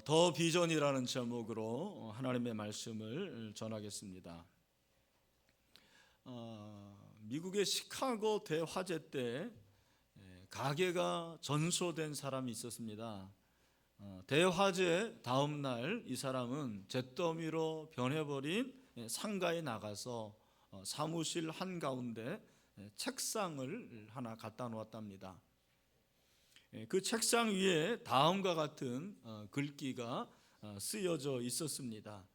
더 비전이라는 제목으로 하나님의 말씀을 전하겠습니다. 미국의 시카고 대화재 때 가게가 전소된 사람이 있었습니다. 대화재 다음 날 이 사람은 잿더미로 변해버린 상가에 나가서 사무실 한가운데 책상을 하나 갖다 놓았답니다. 그 책상 위에 다음과 같은 글귀가 쓰여져 있었습니다.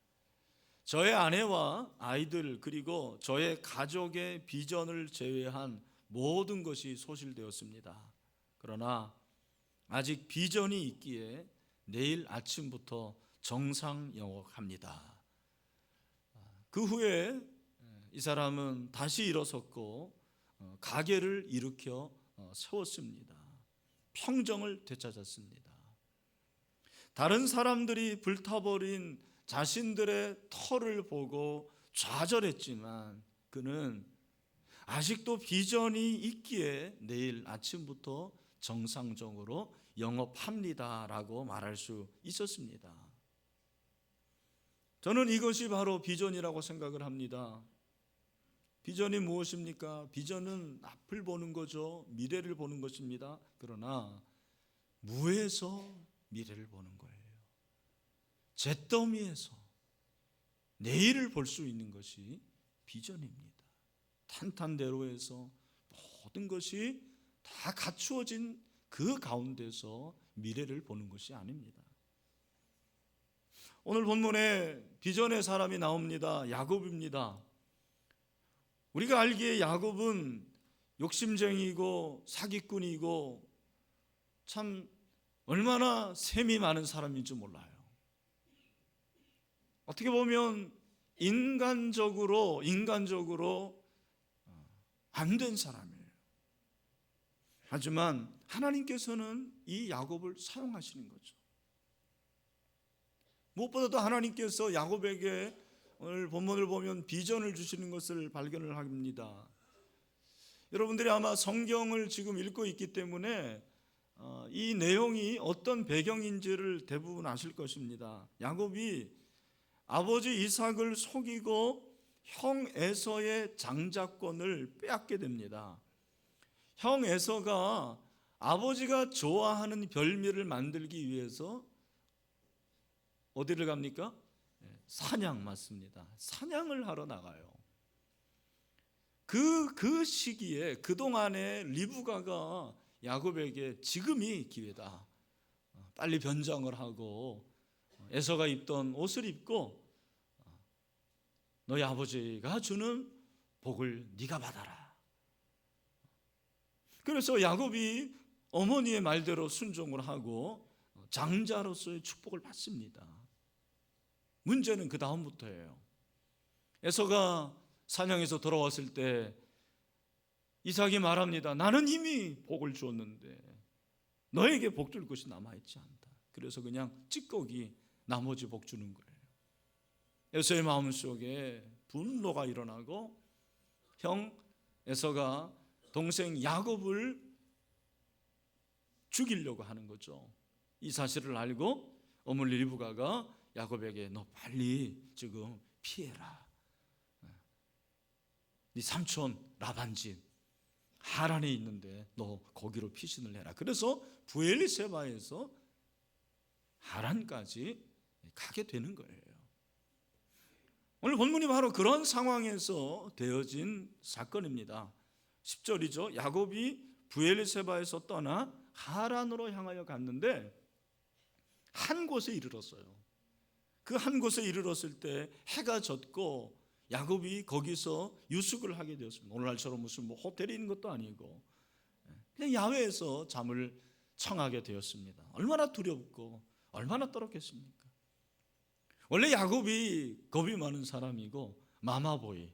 저의 아내와 아이들 그리고 저의 가족의 비전을 제외한 모든 것이 소실되었습니다. 그러나 아직 비전이 있기에 내일 아침부터 정상 영업합니다. 그 후에 이 사람은 다시 일어섰고 가게를 일으켜 세웠습니다. 평정을 되찾았습니다. 다른 사람들이 불타버린 자신들의 터를 보고 좌절했지만 그는 아직도 비전이 있기에 내일 아침부터 정상적으로 영업합니다라고 말할 수 있었습니다. 저는 이것이 바로 비전이라고 생각을 합니다. 비전이 무엇입니까? 비전은 앞을 보는 거죠. 미래를 보는 것입니다. 그러나 무에서 미래를 보는 거예요. 잿더미에서 내일을 볼 수 있는 것이 비전입니다. 탄탄대로에서 모든 것이 다 갖추어진 그 가운데서 미래를 보는 것이 아닙니다. 오늘 본문에 비전의 사람이 나옵니다. 야곱입니다. 우리가 알기에 야곱은 욕심쟁이고 사기꾼이고 참 얼마나 셈이 많은 사람인 줄 몰라요. 어떻게 보면 인간적으로 안 된 사람이에요. 하지만 하나님께서는 이 야곱을 사용하시는 거죠. 무엇보다도 하나님께서 야곱에게 오늘 본문을 보면 비전을 주시는 것을 발견을 합니다. 여러분들이 아마 성경을 지금 읽고 있기 때문에 이 내용이 어떤 배경인지를 대부분 아실 것입니다. 야곱이 아버지 이삭을 속이고 형 에서의 장자권을 빼앗게 됩니다. 형 에서가 아버지가 좋아하는 별미를 만들기 위해서 어디를 갑니까? 사냥, 맞습니다. 사냥을 하러 나가요. 그 시기에 그동안에 리브가가 야곱에게 지금이 기회다. 빨리 변장을 하고 에서가 입던 옷을 입고 너희 아버지가 주는 복을 네가 받아라. 그래서 야곱이 어머니의 말대로 순종을 하고 장자로서의 축복을 받습니다. 문제는 그 다음부터예요. 에서가 사냥에서 돌아왔을 때 이삭이 말합니다. 나는 이미 복을 주었는데 너에게 복 줄 것이 남아있지 않다. 그래서 그냥 찌꺼기 나머지 복 주는 거예요. 에서의 마음속에 분노가 일어나고 형 에서가 동생 야곱을 죽이려고 하는 거죠. 이 사실을 알고 어머니 리브가가 야곱에게 너 빨리 지금 피해라. 네 삼촌 라반 집 하란에 있는데 너 거기로 피신을 해라. 그래서 브엘리세바에서 하란까지 가게 되는 거예요. 오늘 본문이 바로 그런 상황에서 되어진 사건입니다. 10절이죠. 야곱이 브엘리세바에서 떠나 하란으로 향하여 갔는데 한 곳에 이르렀어요. 그 한 곳에 이르렀을 때 해가 졌고 야곱이 거기서 유숙을 하게 되었습니다. 오늘날처럼 무슨 호텔이 있는 것도 아니고 그냥 야외에서 잠을 청하게 되었습니다. 얼마나 두렵고 얼마나 떨었겠습니까? 원래 야곱이 겁이 많은 사람이고 마마보이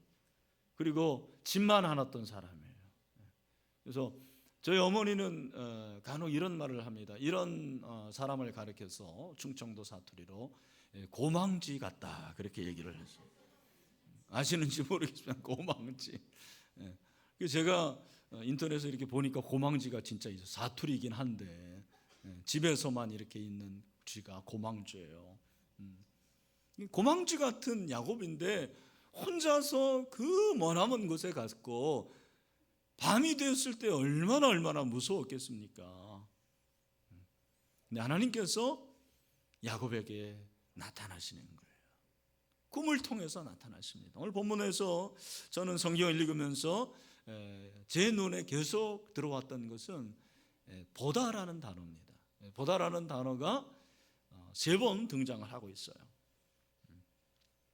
그리고 집만 많았던 사람이에요. 그래서 저희 어머니는 간혹 이런 말을 합니다. 이런 사람을 가리켜서 충청도 사투리로 고망지 같다 그렇게 얘기를 했어요. 아시는지 모르겠지만 고망지. 제가 인터넷에 이렇게 보니까 고망지가 진짜 사투리이긴 한데 집에서만 이렇게 있는 쥐가 고망쥐예요. 고망쥐 같은 야곱인데 혼자서 그 머나먼 곳에 갔고 밤이 되었을 때 얼마나 무서웠겠습니까? 근데 하나님께서 야곱에게 나타나시는 거예요. 꿈을 통해서 나타나십니다. 오늘 본문에서 저는 성경을 읽으면서 제 눈에 계속 들어왔던 것은 보다라는 단어입니다. 보다라는 단어가 3번 등장을 하고 있어요.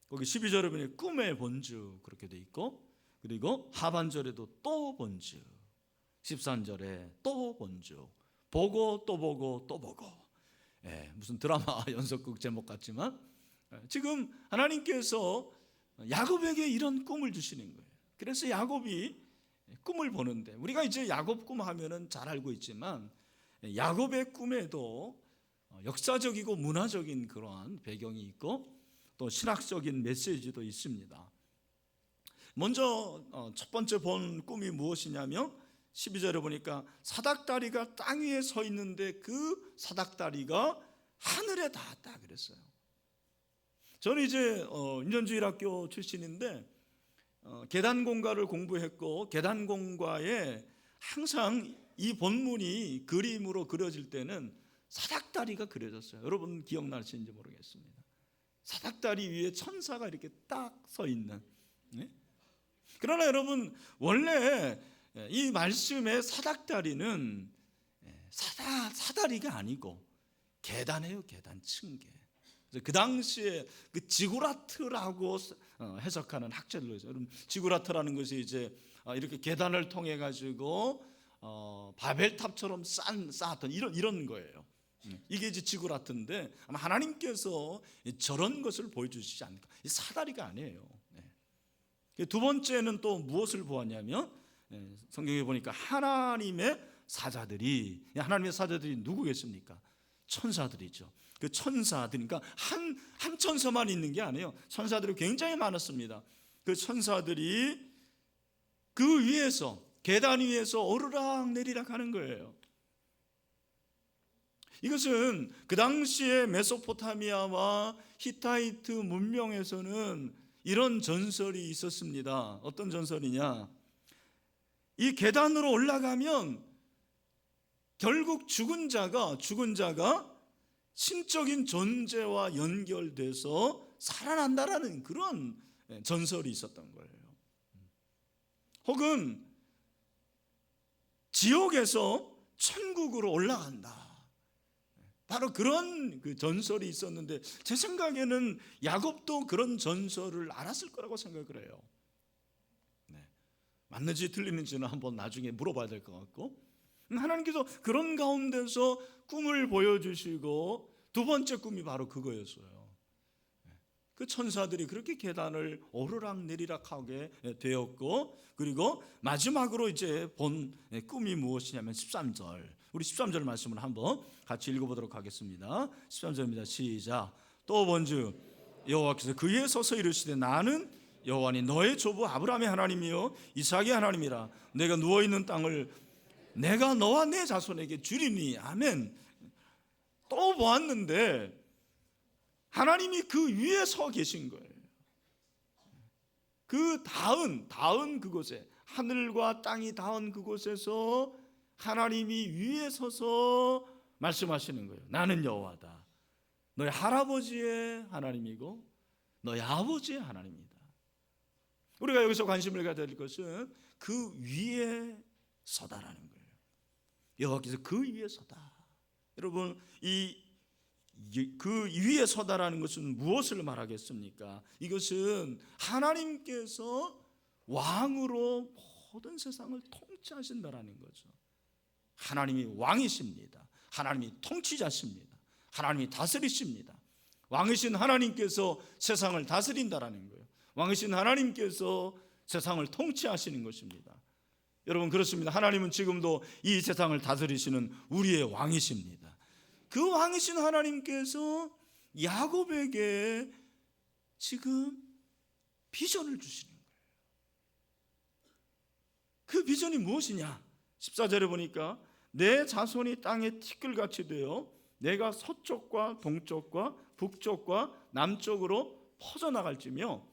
거기 12절에 보니 꿈의 본주 그렇게 돼 있고, 그리고 하반절에도 또 본주, 13절에 또 본주, 보고 또 보고 또 보고. 무슨 드라마 연속극 제목 같지만 지금 하나님께서 야곱에게 이런 꿈을 주시는 거예요. 그래서 야곱이 꿈을 보는데, 우리가 이제 야곱 꿈 하면은 잘 알고 있지만 야곱의 꿈에도 역사적이고 문화적인 그러한 배경이 있고 또 신학적인 메시지도 있습니다. 먼저 첫 번째 본 꿈이 무엇이냐면 12절에 보니까 사닥다리가 땅 위에 서 있는데 그 사닥다리가 하늘에 닿았다 그랬어요. 저는 이제 인전주일학교 출신인데 계단공가를 공부했고, 계단공가에 항상 이 본문이 그림으로 그려질 때는 사닥다리가 그려졌어요. 여러분 기억나시는지 모르겠습니다. 사닥다리 위에 천사가 이렇게 딱 서 있는. 그러나 여러분, 원래 이 말씀의 사닥다리는 사다리가 아니고 계단이에요. 계단, 층계. 그 당시에 그 지구라트라고 해석하는 학자들도 있어요. 여러분, 지구라트라는 것이 이제 이렇게 계단을 통해 가지고 바벨탑처럼 쌓았던 이런 거예요. 이게 이제 지구라트인데 아마 하나님께서 저런 것을 보여주시지 않을까. 이 사다리가 아니에요. 두 번째는 또 무엇을 보았냐면 성경에 보니까 하나님의 사자들이 누구겠습니까? 천사들이죠. 그 천사들, 그러니까 한 천사만 있는 게 아니에요. 천사들이 굉장히 많았습니다. 그 천사들이 그 위에서, 계단 위에서 오르락 내리락 하는 거예요. 이것은 그 당시에 메소포타미아와 히타이트 문명에서는 이런 전설이 있었습니다. 어떤 전설이냐? 이 계단으로 올라가면 결국 죽은 자가 신적인 존재와 연결돼서 살아난다라는 그런 전설이 있었던 거예요. 혹은 지옥에서 천국으로 올라간다. 바로 그런 그 전설이 있었는데 제 생각에는 야곱도 그런 전설을 알았을 거라고 생각을 해요. 맞는지 틀리는지는 한번 나중에 물어봐야 될 것 같고, 하나님께서 그런 가운데서 꿈을 보여주시고 두 번째 꿈이 바로 그거였어요. 그 천사들이 그렇게 계단을 오르락 내리락하게 되었고, 그리고 마지막으로 이제 본 꿈이 무엇이냐면 13절, 우리 13절 말씀을 한번 같이 읽어보도록 하겠습니다. 13절입니다. 시작. 또 본즉 여호와께서 그 위에 서서 이르시되 나는 여호와니 너의 조부 아브라함의 하나님이요 이삭의 하나님이라. 내가 누워있는 땅을 내가 너와 내 자손에게 주리니. 아멘. 또 보았는데 하나님이 그 위에 서 계신 거예요. 그 닿은 그곳에, 하늘과 땅이 닿은 그곳에서 하나님이 위에 서서 말씀하시는 거예요. 나는 여호와다. 너희 할아버지의 하나님이고 너희 아버지의 하나님이다. 우리가 여기서 관심을 가져야 될 것은 그 위에 서다라는 거예요. 여호와께서 그 위에 서다. 여러분, 그 위에 서다라는 것은 무엇을 말하겠습니까? 이것은 하나님께서 왕으로 모든 세상을 통치하신다라는 거죠. 하나님이 왕이십니다. 하나님이 통치자십니다. 하나님이 다스리십니다. 왕이신 하나님께서 세상을 다스린다라는 거예요. 왕이신 하나님께서 세상을 통치하시는 것입니다. 여러분, 그렇습니다. 하나님은 지금도 이 세상을 다스리시는 우리의 왕이십니다. 그 왕이신 하나님께서 야곱에게 지금 비전을 주시는 거예요. 그 비전이 무엇이냐? 14절에 보니까 내 자손이 땅에 티끌같이 되어 내가 서쪽과 동쪽과 북쪽과 남쪽으로 퍼져나갈지며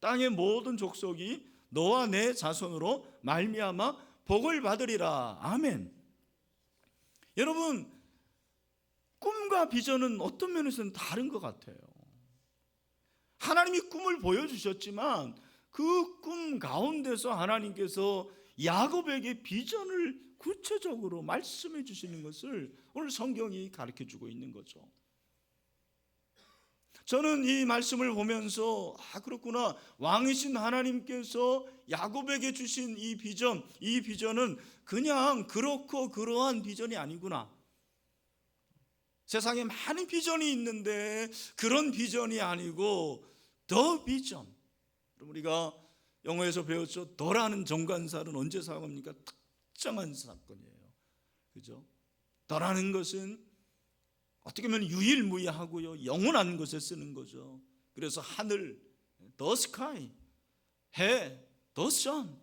땅의 모든 족속이 너와 내 자손으로 말미암아 복을 받으리라. 아멘. 여러분, 꿈과 비전은 어떤 면에서는 다른 것 같아요. 하나님이 꿈을 보여주셨지만 그 꿈 가운데서 하나님께서 야곱에게 비전을 구체적으로 말씀해 주시는 것을 오늘 성경이 가르쳐 주고 있는 거죠. 저는 이 말씀을 보면서 그렇구나, 왕이신 하나님께서 야곱에게 주신 이 비전은 그냥 그렇고 그러한 비전이 아니구나. 세상에 많은 비전이 있는데 그런 비전이 아니고 더 비전. 우리가 영어에서 배웠죠. 더라는 정관사는 언제 사용합니까? 특정한 사건이에요. 그죠? 더라는 것은 어떻게 보면 유일무이하고요, 영원한 것에 쓰는 거죠. 그래서 하늘, the sky, 해, the sun,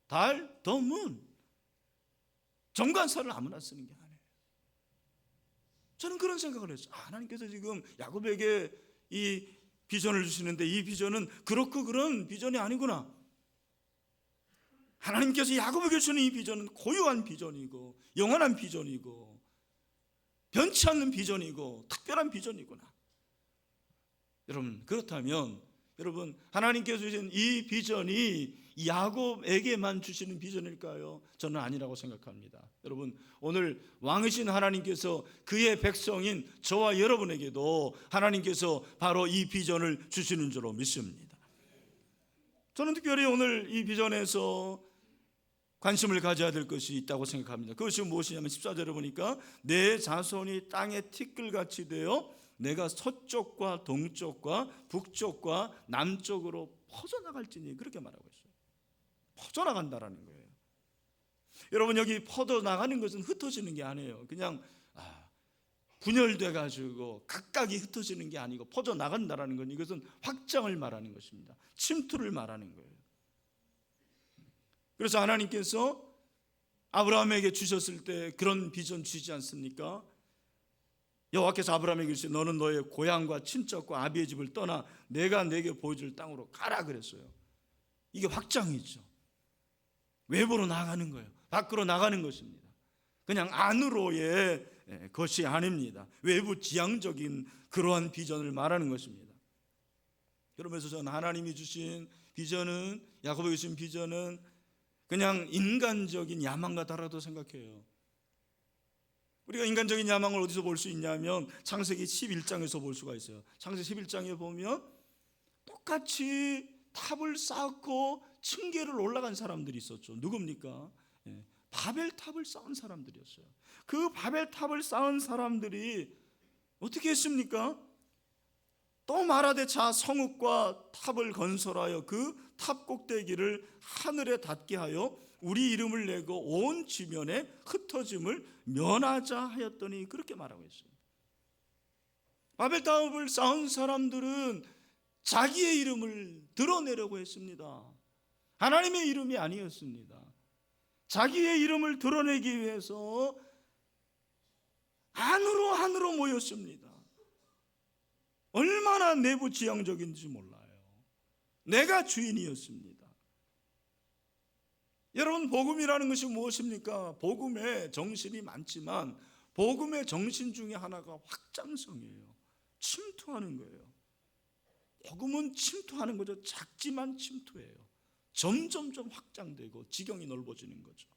달, the moon. 정관사를 아무나 쓰는 게 아니에요. 저는 그런 생각을 했어요. 하나님께서 지금 야곱에게 이 비전을 주시는데 이 비전은 그렇고 그런 비전이 아니구나. 하나님께서 야곱에게 주는 이 비전은 고유한 비전이고 영원한 비전이고 변치 않는 비전이고 특별한 비전이구나. 여러분, 그렇다면 여러분, 하나님께서 주신 이 비전이 야곱에게만 주시는 비전일까요? 저는 아니라고 생각합니다. 여러분, 오늘 왕이신 하나님께서 그의 백성인 저와 여러분에게도 하나님께서 바로 이 비전을 주시는 줄로 믿습니다. 저는 특별히 오늘 이 비전에서 관심을 가져야 될 것이 있다고 생각합니다. 그것이 무엇이냐면 14절에 보니까 내 자손이 땅에 티끌같이 되어 내가 서쪽과 동쪽과 북쪽과 남쪽으로 퍼져나갈지니, 그렇게 말하고 있어요. 퍼져나간다라는 거예요. 여러분, 여기 퍼져나가는 것은 흩어지는 게 아니에요. 그냥 분열돼 가지고 각각이 흩어지는 게 아니고 퍼져나간다라는 건 이것은 확장을 말하는 것입니다. 침투를 말하는 거예요. 그래서 하나님께서 아브라함에게 주셨을 때 그런 비전 주시지 않습니까? 여호와께서 아브라함에게 이르시되 너는 너의 고향과 친척과 아비의 집을 떠나 내가 내게 보여줄 땅으로 가라 그랬어요. 이게 확장이죠. 외부로 나가는 거예요. 밖으로 나가는 것입니다. 그냥 안으로의 것이 아닙니다. 외부 지향적인 그러한 비전을 말하는 것입니다. 그러면서 저는 하나님이 주신 비전은, 야곱에게 주신 비전은 그냥 인간적인 야망과 다르다고 생각해요. 우리가 인간적인 야망을 어디서 볼 수 있냐면 창세기 11장에서 볼 수가 있어요. 창세기 11장에 보면 똑같이 탑을 쌓고 층계를 올라간 사람들이 있었죠. 누굽니까? 바벨탑을 쌓은 사람들이었어요. 그 바벨탑을 쌓은 사람들이 어떻게 했습니까? 또 말하되 자 성읍과 탑을 건설하여 그 탑 꼭대기를 하늘에 닿게 하여 우리 이름을 내고 온 지면에 흩어짐을 면하자 하였더니, 그렇게 말하고 있어요. 바벨탑을 쌓은 사람들은 자기의 이름을 드러내려고 했습니다. 하나님의 이름이 아니었습니다. 자기의 이름을 드러내기 위해서 안으로 모였습니다. 얼마나 내부 지향적인지 몰라요. 내가 주인이었습니다. 여러분, 복음이라는 것이 무엇입니까? 복음의 정신이 많지만 복음의 정신 중에 하나가 확장성이에요. 침투하는 거예요. 복음은 침투하는 거죠. 작지만 침투해요. 점점점 확장되고 지경이 넓어지는 거죠.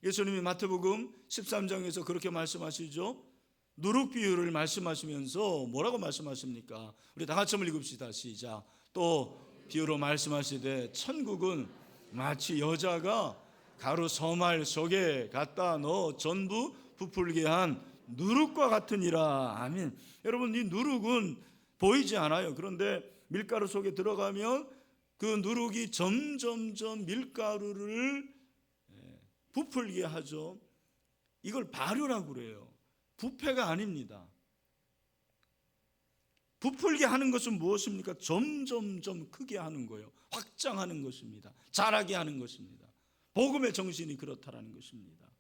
예수님이 마태복음 13장에서 그렇게 말씀하시죠. 누룩 비유를 말씀하시면서 뭐라고 말씀하십니까? 우리 다 같이 한번 읽읍시다. 시작. 또 비유로 말씀하시되 천국은 마치 여자가 가루 서말 속에 갖다 넣어 전부 부풀게 한 누룩과 같으니라. 아멘. 여러분, 이 누룩은 보이지 않아요. 그런데 밀가루 속에 들어가면 그 누룩이 점점점 밀가루를 부풀게 하죠. 이걸 발효라고 그래요. 부패가 아닙니다. 부풀게 하는 것은 무엇입니까? 점점점 크게 하는 거예요. 확장하는 것입니다. 자라게 하는 것입니다. 복음의 정신이 그렇다라는 것입니다.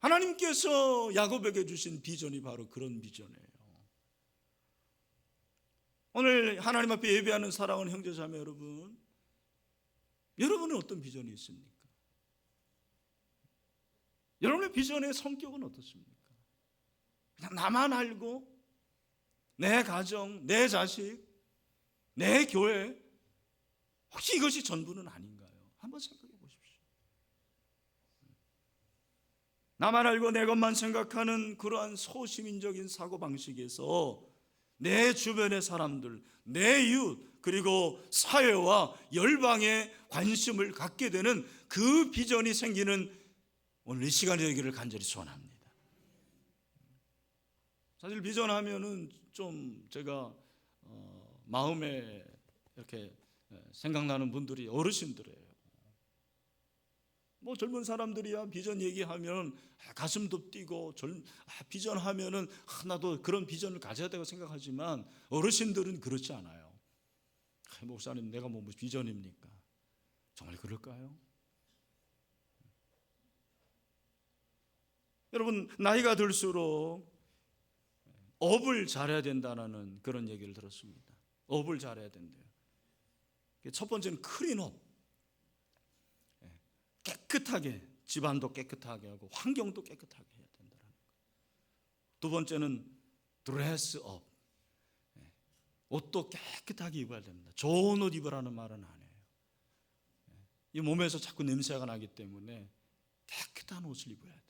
하나님께서 야곱에게 주신 비전이 바로 그런 비전이에요. 오늘 하나님 앞에 예배하는 사랑하는 형제자매 여러분, 여러분은 어떤 비전이 있습니까? 여러분의 비전의 성격은 어떻습니까? 그냥 나만 알고 내 가정, 내 자식, 내 교회, 혹시 이것이 전부는 아닌가요? 한번 생각해 보십시오. 나만 알고 내 것만 생각하는 그러한 소시민적인 사고방식에서 내 주변의 사람들, 내 이웃, 그리고 사회와 열방에 관심을 갖게 되는 그 비전이 생기는 오늘 이 시간에 되기를 간절히 소원합니다. 사실 비전하면은 좀 제가 마음에 이렇게 생각나는 분들이 어르신들이에요. 뭐 젊은 사람들이야 비전 얘기하면 가슴도 뛰고 비전하면은 나도 그런 비전을 가져야 되고 생각하지만 어르신들은 그렇지 않아요. 목사님 내가 뭐 비전입니까? 정말 그럴까요? 여러분 나이가 들수록 업을 잘해야 된다는 그런 얘기를 들었습니다. 업을 잘해야 된대요. 첫 번째는 클린업, 깨끗하게 집안도 깨끗하게 하고 환경도 깨끗하게 해야 된다는 거예요. 두 번째는 드레스업, 옷도 깨끗하게 입어야 됩니다. 좋은 옷 입으라는 말은 안 해요. 이 몸에서 자꾸 냄새가 나기 때문에 깨끗한 옷을 입어야 돼요.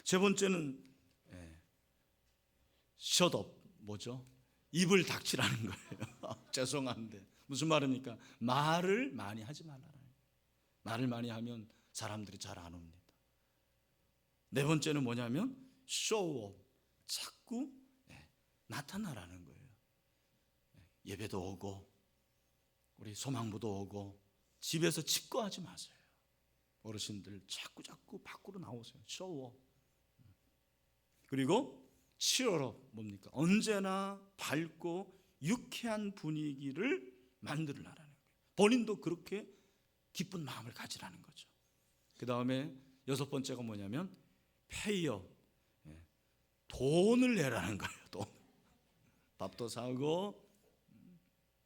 세 번째는 셧업, 뭐죠? 입을 닥치라는 거예요. 죄송한데 무슨 말입니까? 말을 많이 하지 말라는 거예요. 말을 많이 하면 사람들이 잘 안 옵니다. 네 번째는 뭐냐면 쇼업, 자꾸 나타나라는 거예요. 예배도 오고 우리 소망부도 오고 집에서 집거하지 마세요. 어르신들 자꾸 밖으로 나오세요. 쇼업. 그리고 치열업, 뭡니까? 언제나 밝고 유쾌한 분위기를 만들라는 거예요. 본인도 그렇게 기쁜 마음을 가지라는 거죠. 그 다음에 여섯 번째가 뭐냐면 페이업, 돈을 내라는 거예요. 돈. 밥도 사고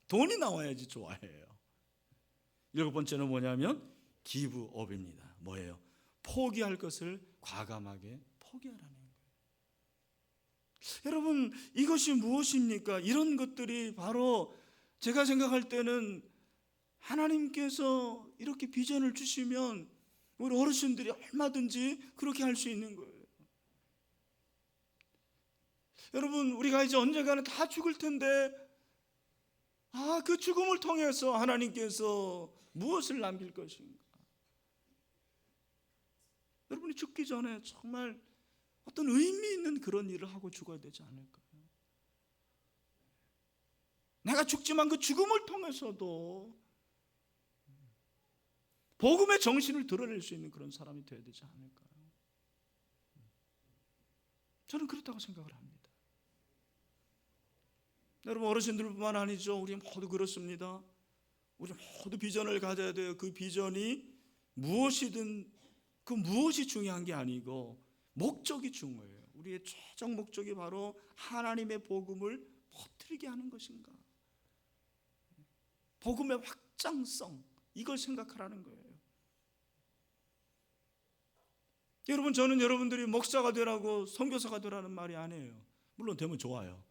돈이 나와야지 좋아해요. 일곱 번째는 뭐냐면 기브업입니다. 뭐예요? 포기할 것을 과감하게 포기하라는 거예요. 여러분 이것이 무엇입니까? 이런 것들이 바로 제가 생각할 때는 하나님께서 이렇게 비전을 주시면 우리 어르신들이 얼마든지 그렇게 할 수 있는 거예요. 여러분 우리가 이제 언젠가는 다 죽을 텐데 그 죽음을 통해서 하나님께서 무엇을 남길 것인가? 여러분이 죽기 전에 정말 어떤 의미 있는 그런 일을 하고 죽어야 되지 않을까요? 내가 죽지만 그 죽음을 통해서도 복음의 정신을 드러낼 수 있는 그런 사람이 되어야 되지 않을까요? 저는 그렇다고 생각을 합니다. 여러분 어르신들뿐만 아니죠. 우리 모두 그렇습니다. 우리 모두 비전을 가져야 돼요. 그 비전이 무엇이든 그 무엇이 중요한 게 아니고 목적이 중요해요. 우리의 최종 목적이 바로 하나님의 복음을 퍼뜨리게 하는 것인가? 복음의 확장성, 이걸 생각하라는 거예요. 여러분 저는 여러분들이 목사가 되라고 선교사가 되라는 말이 아니에요. 물론 되면 좋아요.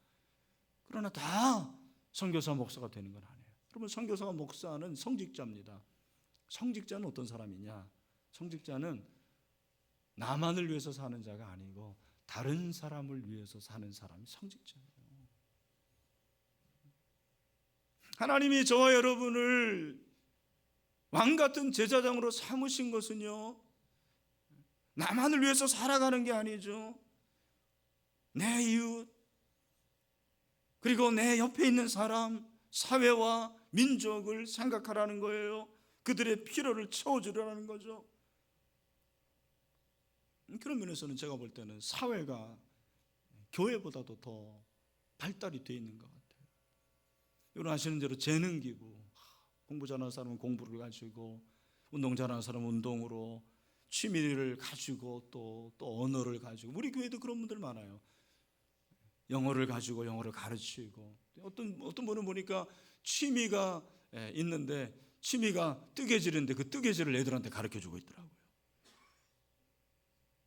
그러나 다 선교사 목사가 되는 건 아니에요. 여러분 선교사와 목사는 성직자입니다. 성직자는 어떤 사람이냐? 성직자는 나만을 위해서 사는 자가 아니고 다른 사람을 위해서 사는 사람이 성직자예요. 하나님이 저와 여러분을 왕같은 제사장으로 삼으신 것은요, 나만을 위해서 살아가는 게 아니죠. 내 이웃, 그리고 내 옆에 있는 사람, 사회와 민족을 생각하라는 거예요. 그들의 필요를 채워주려는 거죠. 그런 면에서는 제가 볼 때는 사회가 교회보다도 더 발달이 되어 있는 것 같아요. 여러분 아시는 대로 재능기부, 공부 잘하는 사람은 공부를 가지고 운동 잘하는 사람은 운동으로, 취미를 가지고 또 언어를 가지고, 우리 교회도 그런 분들 많아요. 영어를 가지고 영어를 가르치고, 어떤 분은 보니까 취미가 있는데 취미가 뜨개질인데 그 뜨개질을 애들한테 가르쳐주고 있더라고요.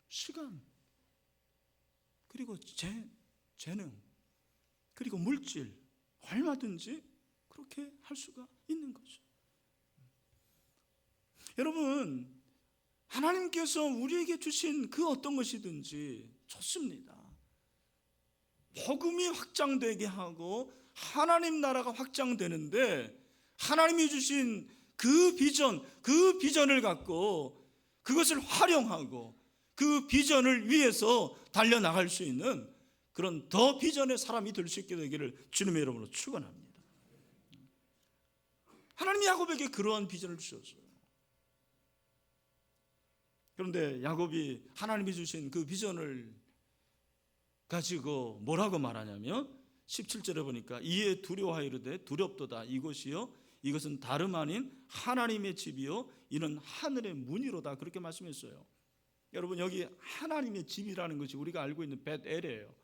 시간, 그리고 재능, 그리고 물질, 얼마든지 그렇게 할 수가 있는 거죠. 여러분, 하나님께서 우리에게 주신 그 어떤 것이든지 좋습니다. 복음이 확장되게 하고 하나님 나라가 확장되는데, 하나님이 주신 그 비전을 갖고 그것을 활용하고 그 비전을 위해서 달려나갈 수 있는 그런 더 비전의 사람이 될 수 있게 되기를 주님의 이름으로 축원합니다. 하나님이 야곱에게 그러한 비전을 주셨어요. 그런데 야곱이 하나님이 주신 그 비전을 가지고 뭐라고 말하냐면 17절에 보니까 이에 두려워하이르되 두렵도다. 이것은 다름 아닌 하나님의 집이요 이는 하늘의 문이로다. 그렇게 말씀했어요. 여러분, 여기 하나님의 집이라는 것이 우리가 알고 있는 벳엘이에요.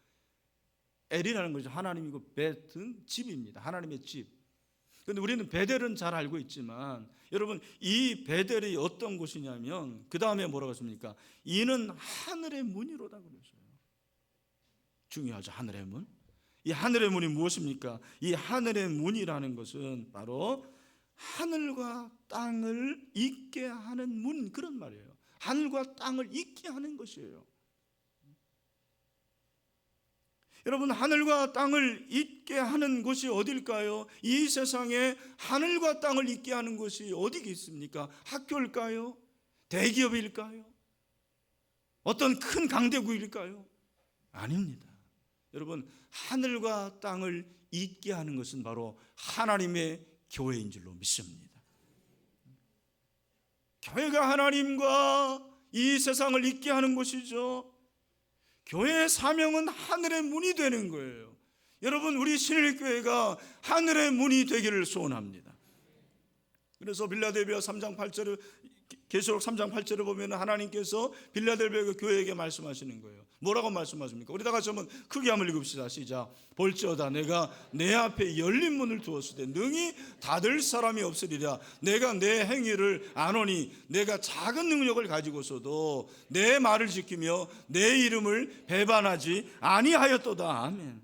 엘이라는 것이 하나님이고 벳은 집입니다. 하나님의 집. 그런데 우리는 베델은 잘 알고 있지만, 여러분, 이 베델이 어떤 곳이냐면 그 다음에 뭐라고 했습니까? 이는 하늘의 문이로다 그랬어요. 중요하죠. 하늘의 문. 이 하늘의 문이 무엇입니까? 이 하늘의 문이라는 것은 바로 하늘과 땅을 잇게 하는 문, 그런 말이에요. 하늘과 땅을 잇게 하는 것이에요. 여러분, 하늘과 땅을 잇게 하는 곳이 어딜까요? 이 세상에 하늘과 땅을 잇게 하는 곳이 어디 있습니까? 학교일까요? 대기업일까요? 어떤 큰 강대국일까요? 아닙니다. 여러분, 하늘과 땅을 잇게 하는 것은 바로 하나님의 교회인 줄로 믿습니다. 교회가 하나님과 이 세상을 잇게 하는 곳이죠. 교회의 사명은 하늘의 문이 되는 거예요. 여러분, 우리 신일교회가 하늘의 문이 되기를 소원합니다. 그래서 빌라델비아 3장 8절에, 계시록 3장 8절에 보면 하나님께서 빌라델비아 교회에게 말씀하시는 거예요. 뭐라고 말씀하십니까? 우리 다 같이 한번 크게 한번 읽읍시다. 시작. 볼지어다 내가 내 앞에 열린 문을 두었을 때 능히 닫을 사람이 없으리라. 내가 내 행위를 아노니 내가 작은 능력을 가지고서도 내 말을 지키며 내 이름을 배반하지 아니하였도다. 아멘.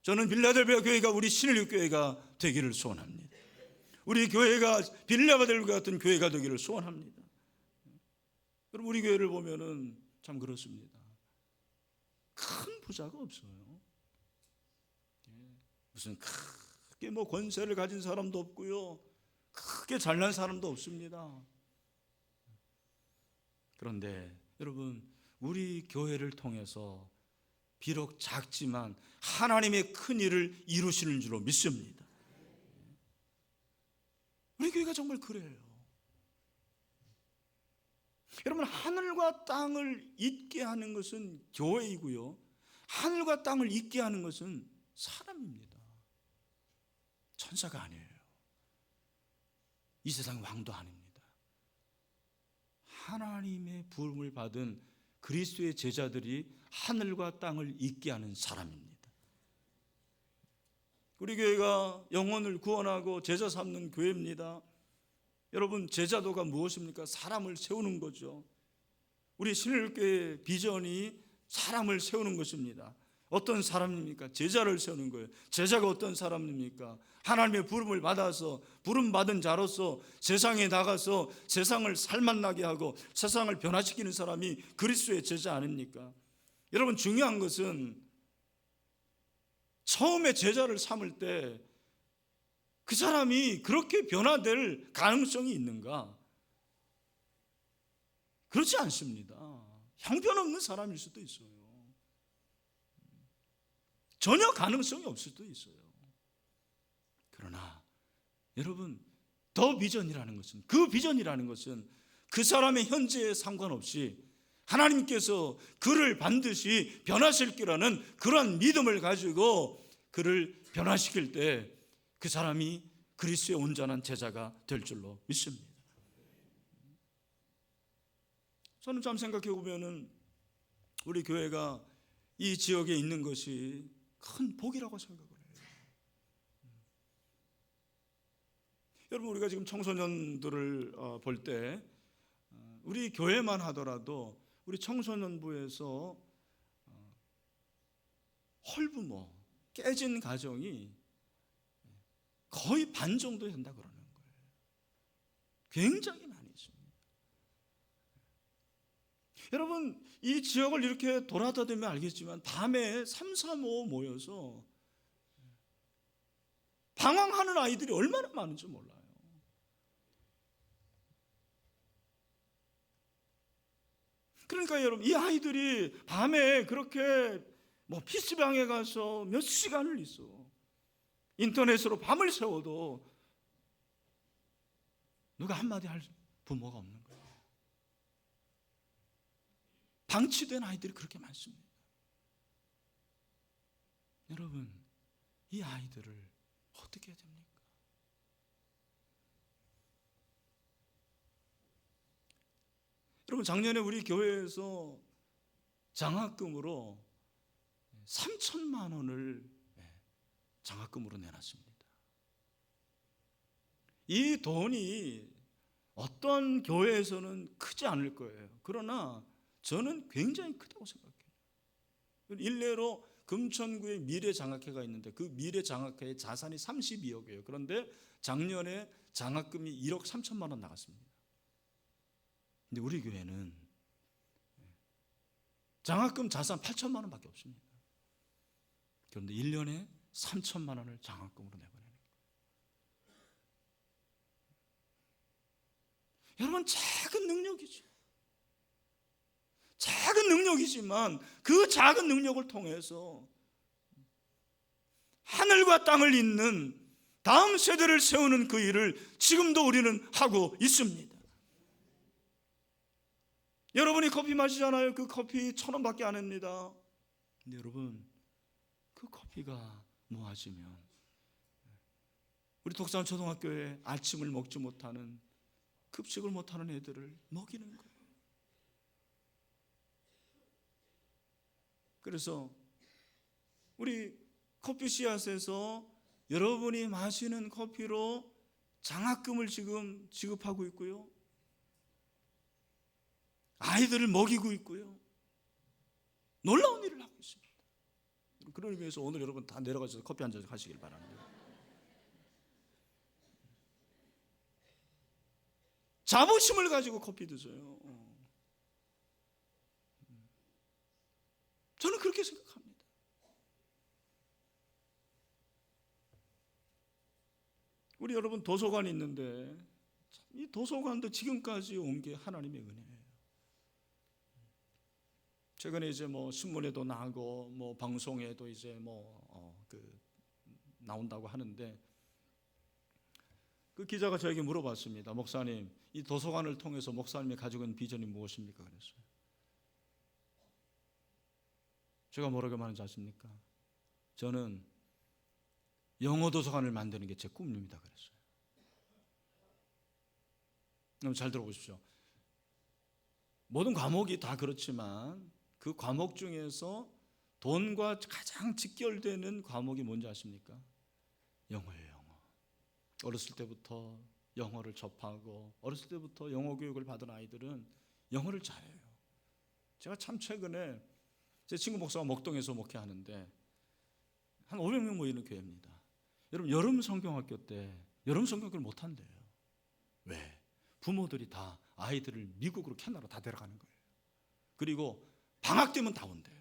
저는 빌라델비아 교회가 우리 신일교회가 되기를 소원합니다. 우리 교회가 빌라델비아 같은 교회가 되기를 소원합니다. 그럼 우리 교회를 보면은 참 그렇습니다. 큰 부자가 없어요. 무슨 크게 권세를 가진 사람도 없고요, 크게 잘난 사람도 없습니다. 그런데 여러분, 우리 교회를 통해서 비록 작지만 하나님의 큰 일을 이루시는 줄로 믿습니다. 우리 교회가 정말 그래요. 여러분, 하늘과 땅을 잇게 하는 것은 교회이고요, 하늘과 땅을 잇게 하는 것은 사람입니다. 천사가 아니에요. 이 세상 왕도 아닙니다. 하나님의 부름을 받은 그리스도의 제자들이 하늘과 땅을 잇게 하는 사람입니다. 우리 교회가 영혼을 구원하고 제자 삼는 교회입니다. 여러분, 제자도가 무엇입니까? 사람을 세우는 거죠. 우리 신일교회의 비전이 사람을 세우는 것입니다. 어떤 사람입니까? 제자를 세우는 거예요. 제자가 어떤 사람입니까? 하나님의 부름을 받아서 부름받은 자로서 세상에 나가서 세상을 살맛나게 하고 세상을 변화시키는 사람이 그리스도의 제자 아닙니까? 여러분, 중요한 것은 처음에 제자를 삼을 때 그 사람이 그렇게 변화될 가능성이 있는가? 그렇지 않습니다. 형편없는 사람일 수도 있어요. 전혀 가능성이 없을 수도 있어요. 그러나 여러분, 더 비전이라는 것은, 그 비전이라는 것은 그 사람의 현재에 상관없이 하나님께서 그를 반드시 변화시키라는 그런 믿음을 가지고 그를 변화시킬 때 그 사람이 그리스도의 온전한 제자가 될 줄로 믿습니다. 저는 참 생각해 보면은 우리 교회가 이 지역에 있는 것이 큰 복이라고 생각을 해요. 여러분, 우리가 지금 청소년들을 볼 때 우리 교회만 하더라도 우리 청소년부에서 헐부모, 깨진 가정이 거의 반 정도 된다 그러는 거예요. 굉장히 많이 있습니다. 여러분, 이 지역을 이렇게 돌아다니면 알겠지만 밤에 3, 4, 5 모여서 방황하는 아이들이 얼마나 많은지 몰라요. 그러니까 여러분, 이 아이들이 밤에 그렇게 PC방에 가서 몇 시간을 있어. 인터넷으로 밤을 새워도 누가 한마디 할 부모가 없는 거예요. 방치된 아이들이 그렇게 많습니다. 여러분, 이 아이들을 어떻게 해야 됩니까? 여러분, 작년에 우리 교회에서 장학금으로 3천만 원을 장학금으로 내놨습니다. 이 돈이 어떤 교회에서는 크지 않을 거예요. 그러나 저는 굉장히 크다고 생각해요. 일례로 금천구에 미래장학회가 있는데 그 미래장학회의 자산이 32억이에요. 그런데 작년에 장학금이 1억 3천만 원 나갔습니다. 근데 우리 교회는 장학금 자산 8천만 원밖에 없습니다. 그런데 1년에 3천만 원을 장학금으로 내보내는 거예요. 여러분, 작은 능력이죠. 작은 능력이지만 그 작은 능력을 통해서 하늘과 땅을 잇는 다음 세대를 세우는 그 일을 지금도 우리는 하고 있습니다. 여러분이 커피 마시잖아요. 그 커피 1,000원밖에 안 합니다. 근데 여러분, 그 커피가 모아지면 우리 독산 초등학교에 아침을 먹지 못하는, 급식을 못하는 애들을 먹이는 거예요. 그래서 우리 커피 씨앗에서 여러분이 마시는 커피로 장학금을 지금 지급하고 있고요, 아이들을 먹이고 있고요, 놀라운 일을 하고 있습니다. 그런 의미에서 오늘 여러분 다 내려가셔서 커피 한 잔 하시길 바랍니다. 자부심을 가지고 커피 드세요. 저는 그렇게 생각합니다. 우리 여러분 도서관이 있는데 이 도서관도 지금까지 온 게 하나님의 은혜예요. 최근에 이제 신문에도 나고 방송에도 이제 나온다고 하는데, 그 기자가 저에게 물어봤습니다. 목사님, 이 도서관을 통해서 목사님이 가지고 있는 비전이 무엇입니까? 그랬어요. 제가 뭐라고 말하는지 아십니까? 저는 영어 도서관을 만드는 게 제 꿈입니다. 그랬어요. 그럼 잘 들어보십시오. 모든 과목이 다 그렇지만 그 과목 중에서 돈과 가장 직결되는 과목이 뭔지 아십니까? 영어예요. 영어. 어렸을 때부터 영어를 접하고 어렸을 때부터 영어 교육을 받은 아이들은 영어를 잘해요. 제가 참 최근에 제 친구 목사가 목동에서 목회하는데 한 500명 모이는 교회입니다. 여러분, 여름 성경학교 때 여름 성경학교를 못 한대요. 왜? 부모들이 다 아이들을 미국으로 캐나다 다 데려가는 거예요. 그리고 방학 되면 다 온대요.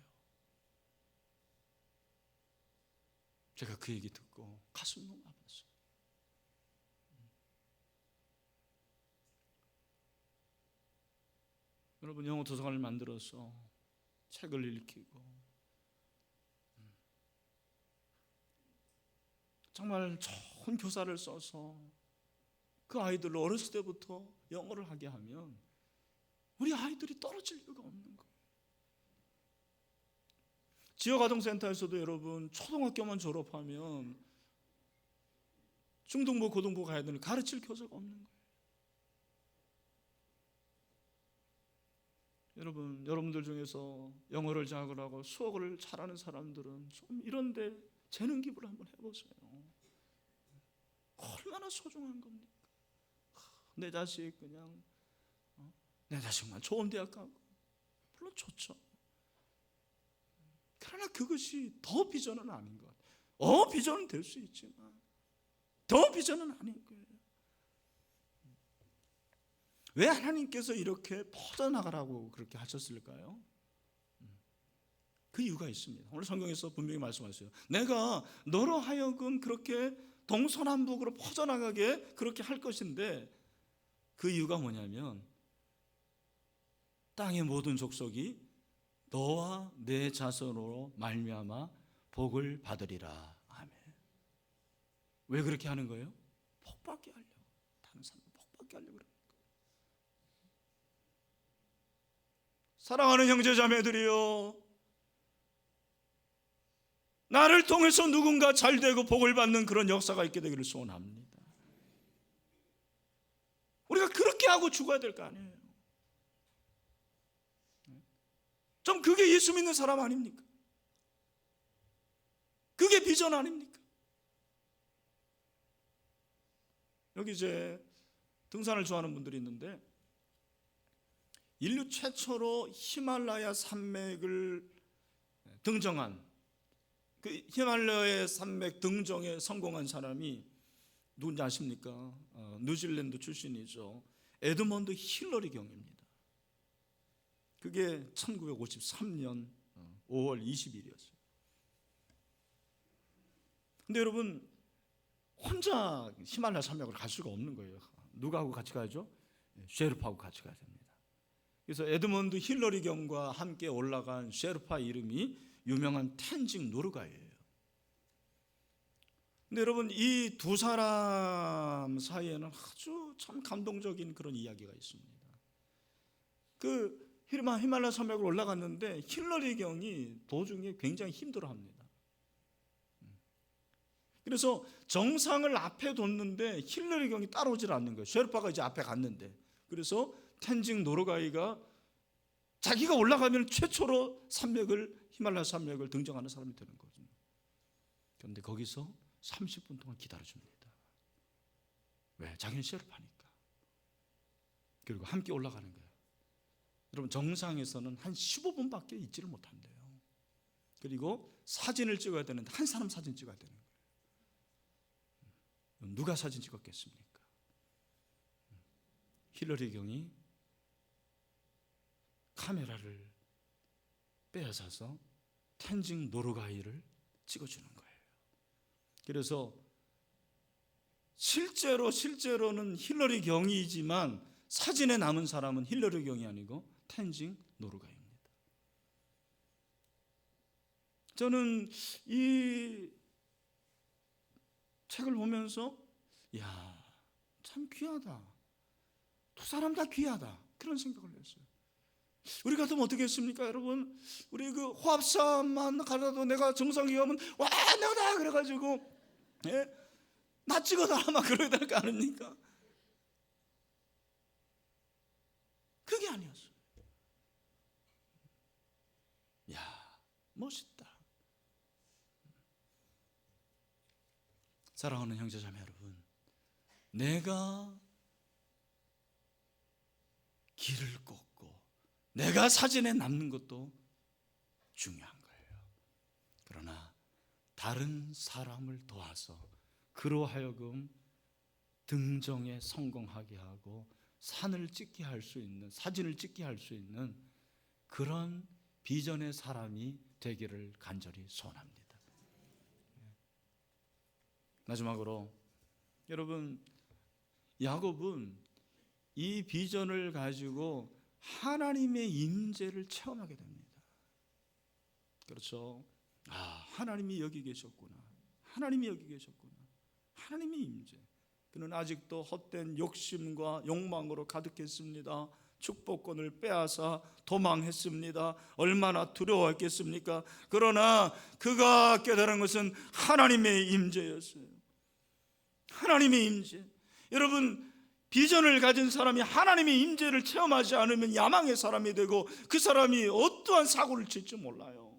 제가 그 얘기 듣고 가슴이 너무 아팠어요. 여러분, 영어 도서관을 만들어서 책을 읽히고 정말 좋은 교사를 써서 그 아이들을 어렸을 때부터 영어를 하게 하면 우리 아이들이 떨어질 이유가 없는 거예요. 지역아동센터에서도 여러분 초등학교만 졸업하면 중등부, 고등부 가야 되는 가르칠 교사가 없는 거예요. 여러분들 중에서 영어를 잘하고 수학을 잘하는 사람들은 좀 이런데 재능 기부를 한번 해보세요. 얼마나 소중한 겁니까? 내 자식 그냥 내 자식만 좋은 대학 가고, 물론 좋죠. 그러나 그것이 더 비전은 아닌 것 같아요. 비전은 될 수 있지만 더 비전은 아닌 거예요. 왜 하나님께서 이렇게 퍼져나가라고 그렇게 하셨을까요? 그 이유가 있습니다. 오늘 성경에서 분명히 말씀하세요. 내가 너로 하여금 그렇게 동서남북으로 퍼져나가게 그렇게 할 것인데, 그 이유가 뭐냐면 땅의 모든 족속이 너와 내 자손으로 말미암아 복을 받으리라. 아멘. 왜 그렇게 하는 거예요? 복받게 하려고. 다른 사람 복받게 하려고 그래요. 사랑하는 형제 자매들이요, 나를 통해서 누군가 잘되고 복을 받는 그런 역사가 있게 되기를 소원합니다. 우리가 그렇게 하고 죽어야 될 거 아니에요. 좀 그게 예수 믿는 사람 아닙니까? 그게 비전 아닙니까? 여기 이제 등산을 좋아하는 분들이 있는데, 인류 최초로 히말라야 산맥을 등정한, 그 히말라야 산맥 등정에 성공한 사람이 누군지 아십니까? 뉴질랜드 출신이죠. 에드먼드 힐러리 경입니다. 그게 1953년 5월 20일이었어요. 근데 여러분, 혼자 히말라야 산맥을 갈 수가 없는 거예요. 누구하고 같이 가야죠? 셰르파하고 같이 가야 됩니다. 그래서 에드먼드 힐러리 경과 함께 올라간 셰르파 이름이 유명한 텐징 노르가이예요. 근데 여러분, 이 두 사람 사이에는 아주 참 감동적인 그런 이야기가 있습니다. 그 히말라야 산맥으로 올라갔는데 힐러리 경이 도중에 굉장히 힘들어합니다. 그래서 정상을 앞에 뒀는데 힐러리 경이 따라오질 않는 거예요. 셰르파가 이제 앞에 갔는데, 그래서 텐징 노르가이가 자기가 올라가면 최초로 히말라야 산맥을 등정하는 사람이 되는 거죠. 그런데 거기서 30분 동안 기다려줍니다. 왜? 자기는 셰르파니까. 그리고 함께 올라가는 거예요. 여러분, 정상에서는 한 15분밖에 있지를 못한대요. 그리고 사진을 찍어야 되는데 한 사람 사진 찍어야 되는 거예요. 누가 사진 찍었겠습니까? 힐러리 경이 카메라를 빼앗아서 텐징 노르가이를 찍어주는 거예요. 그래서 실제로는 힐러리 경이지만 사진에 남은 사람은 힐러리 경이 아니고 텐징 노르가이입니다. 저는 이 책을 보면서 참 귀하다. 두 사람 다 귀하다. 그런 생각을 했어요. 우리 같으면 어떻게 했습니까, 여러분? 우리 그 호합사만 가라도 내가 정상에 가면 와, 내가 그래가지고 나 찍어달라 막 그러야 될 거 아닙니까? 그게 아니었어요. 멋있다. 사랑하는 형제자매 여러분, 내가 길을 걷고 내가 사진에 남는 것도 중요한 거예요. 그러나 다른 사람을 도와서 그로 하여금 등정에 성공하게 하고 사진을 찍게 할 수 있는 그런 비전의 사람이 되기를 간절히 소원합니다. 마지막으로, 여러분, 야곱은 이 비전을 가지고 하나님의 임재를 체험하게 됩니다. 그렇죠? 하나님이 여기 계셨구나. 하나님의 임재. 그는 아직도 헛된 욕심과 욕망으로 가득했습니다. 축복권을 빼앗아 도망했습니다. 얼마나 두려워했겠습니까? 그러나 그가 깨달은 것은 하나님의 임재였어요. 하나님의 임재. 여러분, 비전을 가진 사람이 하나님의 임재를 체험하지 않으면 야망의 사람이 되고 그 사람이 어떠한 사고를 칠지 몰라요.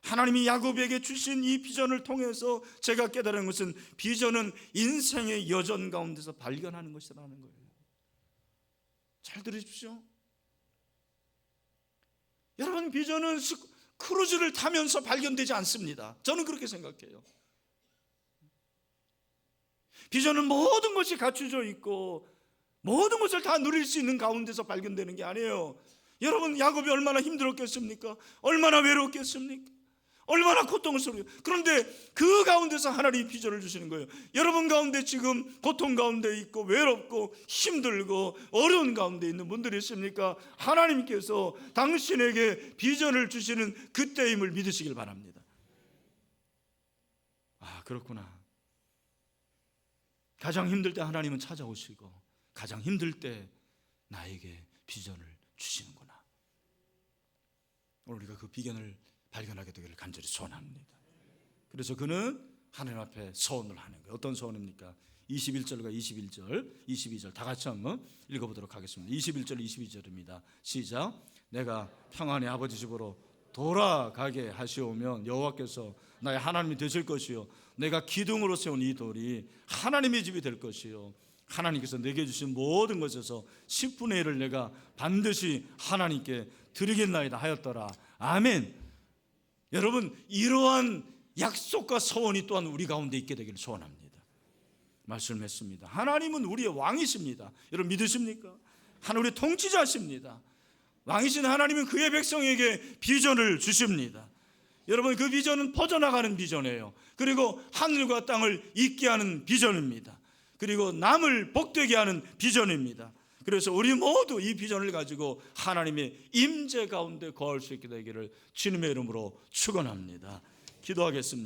하나님이 야곱에게 주신 이 비전을 통해서 제가 깨달은 것은 비전은 인생의 여정 가운데서 발견하는 것이라는 거예요. 잘 들으십시오. 여러분, 비전은 크루즈를 타면서 발견되지 않습니다. 저는 그렇게 생각해요. 비전은 모든 것이 갖춰져 있고 모든 것을 다 누릴 수 있는 가운데서 발견되는 게 아니에요. 여러분, 야곱이 얼마나 힘들었겠습니까? 얼마나 외로웠겠습니까? 얼마나 고통스러워요. 그런데 그 가운데서 하나님이 비전을 주시는 거예요. 여러분 가운데 지금 고통 가운데 있고 외롭고 힘들고 어려운 가운데 있는 분들이 있습니까? 하나님께서 당신에게 비전을 주시는 그때임을 믿으시길 바랍니다. 아, 그렇구나. 가장 힘들 때 하나님은 찾아오시고 가장 힘들 때 나에게 비전을 주시는구나. 오늘 우리가 그 비전을 발견하게 되기를 간절히 소원합니다. 그래서 그는 하나님 앞에 서원을 하는 거예요. 어떤 서원입니까? 21절과 22절 다 같이 한번 읽어보도록 하겠습니다. 21절 22절입니다. 시작. 내가 평안의 아버지 집으로 돌아가게 하시오면 여호와께서 나의 하나님이 되실 것이요 내가 기둥으로 세운 이 돌이 하나님의 집이 될 것이요 하나님께서 내게 주신 모든 것에서 10분의 1을 내가 반드시 하나님께 드리겠나이다 하였더라. 아멘. 여러분, 이러한 약속과 서원이 또한 우리 가운데 있게 되기를 소원합니다. 말씀했습니다. 하나님은 우리의 왕이십니다. 여러분 믿으십니까? 하나님의 통치자십니다. 왕이신 하나님은 그의 백성에게 비전을 주십니다. 여러분, 그 비전은 퍼져나가는 비전이에요. 그리고 하늘과 땅을 잇게 하는 비전입니다. 그리고 남을 복되게 하는 비전입니다. 그래서 우리 모두 이 비전을 가지고 하나님의 임재 가운데 거할 수 있게 되기를 주님의 이름으로 축원합니다. 기도하겠습니다.